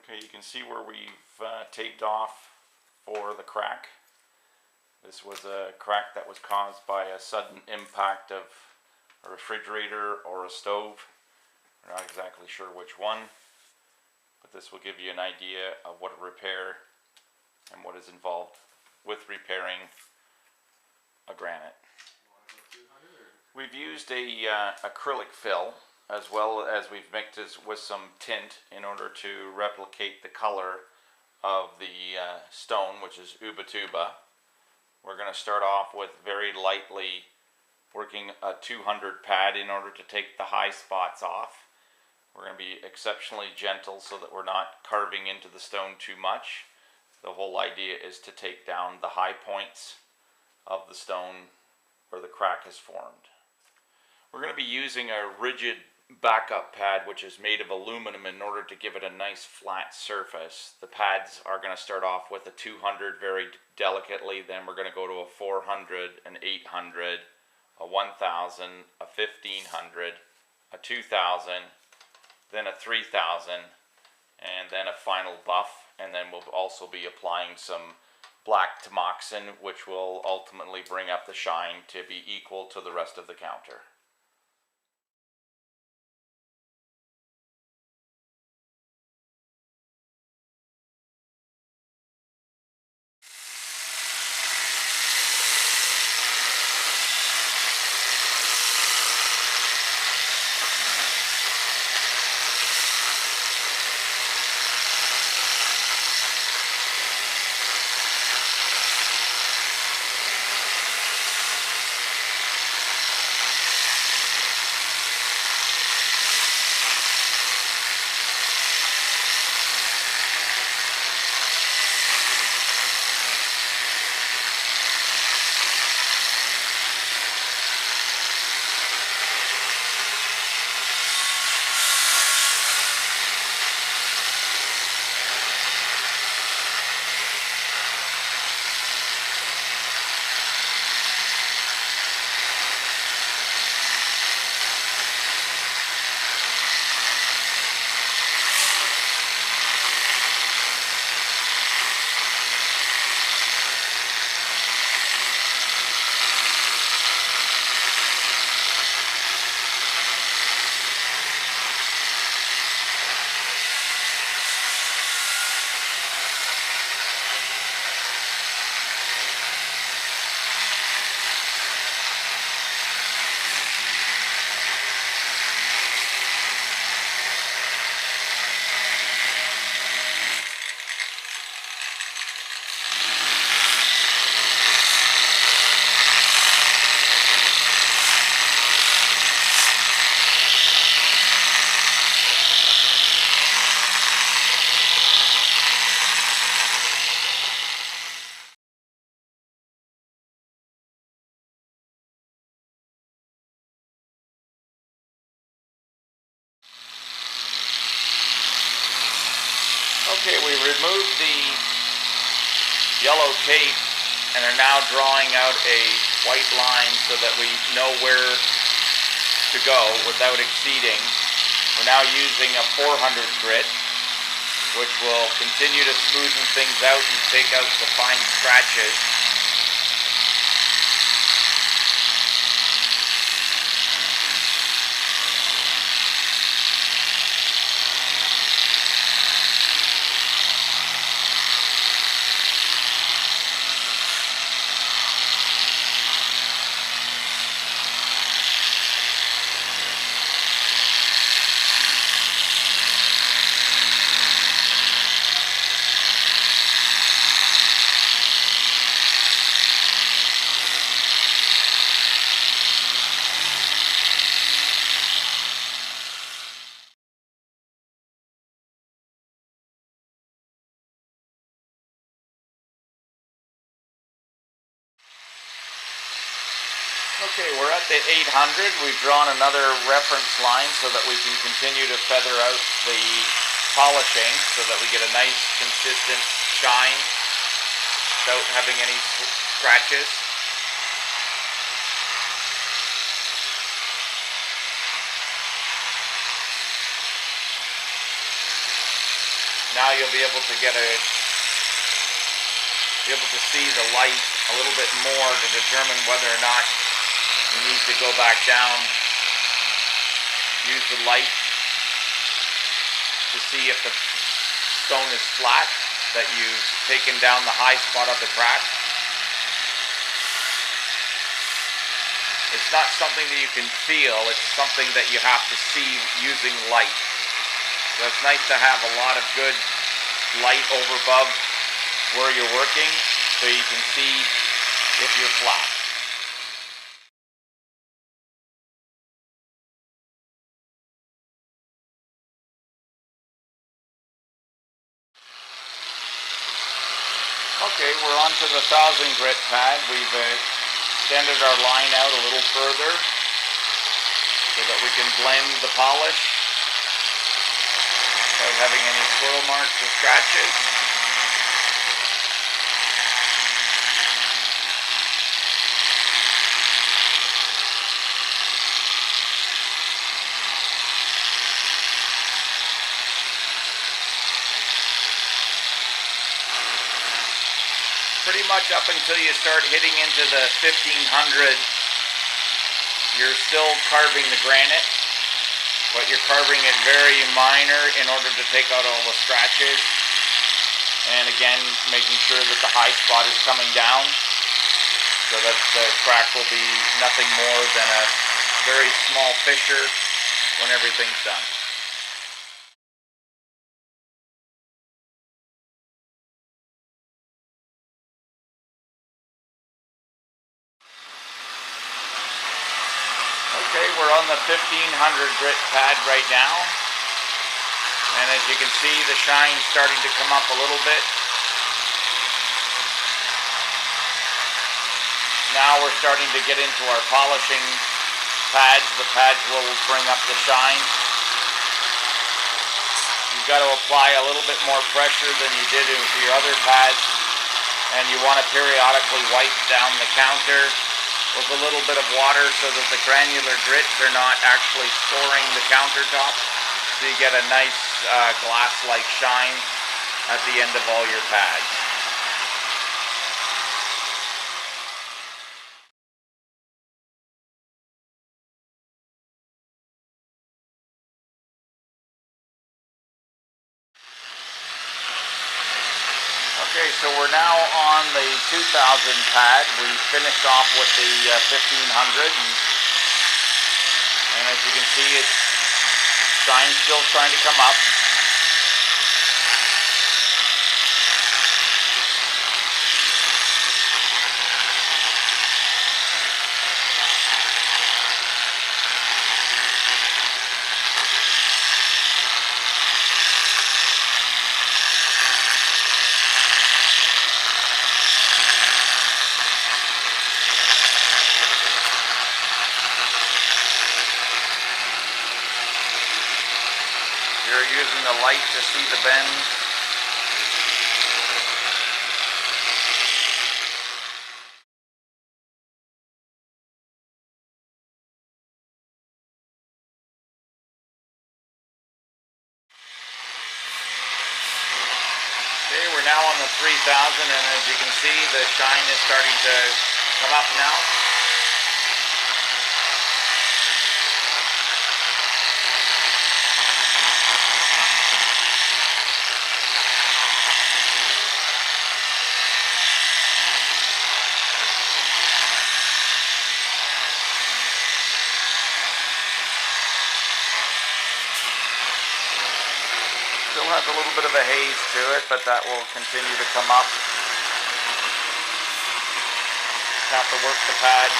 Okay, you can see where we've taped off for the crack. This was a crack that was caused by a sudden impact of a refrigerator or a stove. We're not exactly sure which one, but this will give you an idea of what a repair and what is involved with repairing a granite. We've used a acrylic fill, as well as we've mixed it with some tint in order to replicate the color of the stone, which is ubatuba. We're going to start off with very lightly working a 200 pad in order to take the high spots off. We're going to be exceptionally gentle so that we're not carving into the stone too much. The whole idea is to take down the high points of the stone where the crack is formed. We're going to be using a rigid backup pad which is made of aluminum in order to give it a nice flat surface. The pads are going to start off with a 200 very delicately, then we're going to go to a 400, an 800, a 1000, a 1500, a 2000, then a 3000, and then a final buff, and then we'll also be applying some black tamoxifen, which will ultimately bring up the shine to be equal to the rest of the counter. Okay, we removed the yellow tape and are now drawing out a white line so that we know where to go without exceeding. We're now using a 400 grit, which will continue to smoothen things out and take out the fine scratches. Okay, we're at the 800. We've drawn another reference line so that we can continue to feather out the polishing so that we get a nice consistent shine without having any scratches. Now now you'll be able to see the light a little bit more to determine whether or not you need to go back down. Use the light to see if the stone is flat, that you've taken down the high spot of the crack. It's not something that you can feel, it's something that you have to see using light. So it's nice to have a lot of good light over above where you're working so you can see if you're flat. Okay, we're on to the 1000 grit pad. We've extended our line out a little further so that we can blend the polish without having any swirl marks or scratches. Pretty much up until you start hitting into the 1500, you're still carving the granite, but you're carving it very minor in order to take out all the scratches. And again, making sure that the high spot is coming down so that the crack will be nothing more than a very small fissure when everything's done. Okay, we're on the 1500 grit pad right now. And as you can see, the shine's starting to come up a little bit. Now we're starting to get into our polishing pads. The pads will bring up the shine. You've got to apply a little bit more pressure than you did into your other pads. And you want to periodically wipe down the counter with a little bit of water so that the granular grits are not actually scoring the countertop. So you get a nice glass-like shine at the end of all your pads. Okay, so we're now on the 2000 pad. We finished off with the 1500, and as you can see, it's shine's still trying to come up. You're using the light to see the bends. Okay, we're now on the 3000, and as you can see, the shine is starting to come up now. Still has a little bit of a haze to it, but that will continue to come up. Have to work the pad.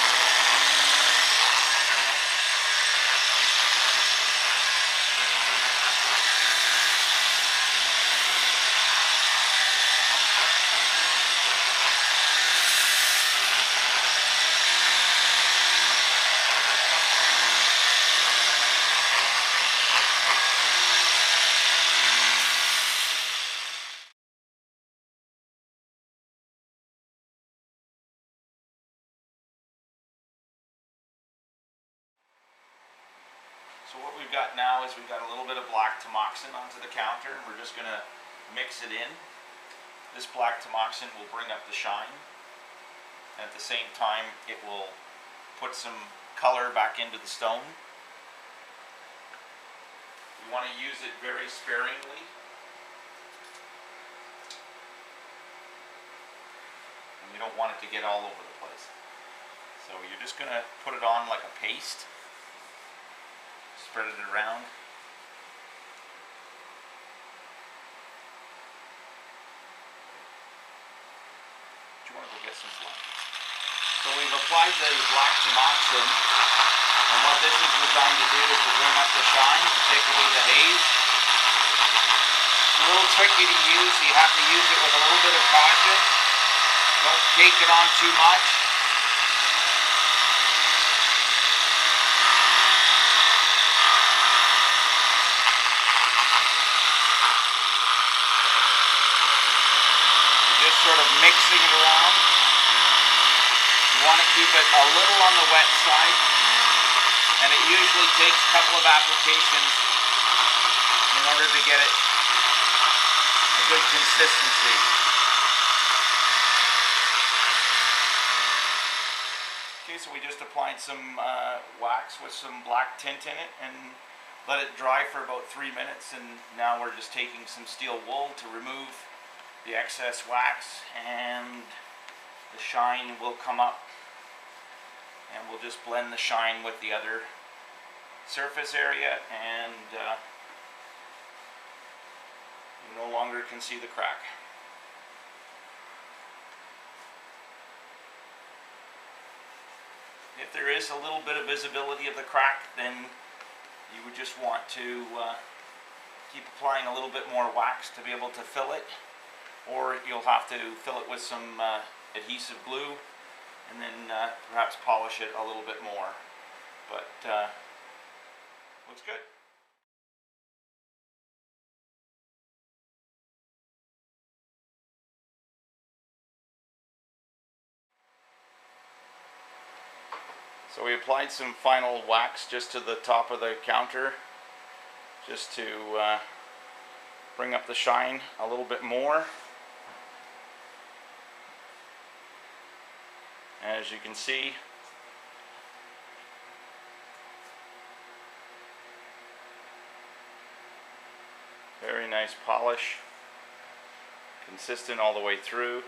So what we've got now is we've got a little bit of black tamoxifen onto the counter, and we're just going to mix it in. This black tamoxifen will bring up the shine, and at the same time it will put some color back into the stone. You want to use it very sparingly. And you don't want it to get all over the place. So you're just going to put it on like a paste. Spread it around. Do you want to go get some black? So we've applied the black tamoxifen, and what this is designed to do is to bring up the shine, to take away the haze. It's a little tricky to use, so you have to use it with a little bit of caution. Don't cake it on too much. Just sort of mixing it around. You want to keep it a little on the wet side, and it usually takes a couple of applications in order to get it a good consistency. Okay, so we just applied some wax with some black tint in it and let it dry for about 3 minutes, and now we're just taking some steel wool to remove the excess wax, and the shine will come up, and we'll just blend the shine with the other surface area, and you no longer can see the crack. If there is a little bit of visibility of the crack, then you would just want to keep applying a little bit more wax to be able to fill it. Or you'll have to fill it with some adhesive glue and then perhaps polish it a little bit more. But looks good. So we applied some final wax just to the top of the counter, just to bring up the shine a little bit more. As you can see, very nice polish, consistent all the way through.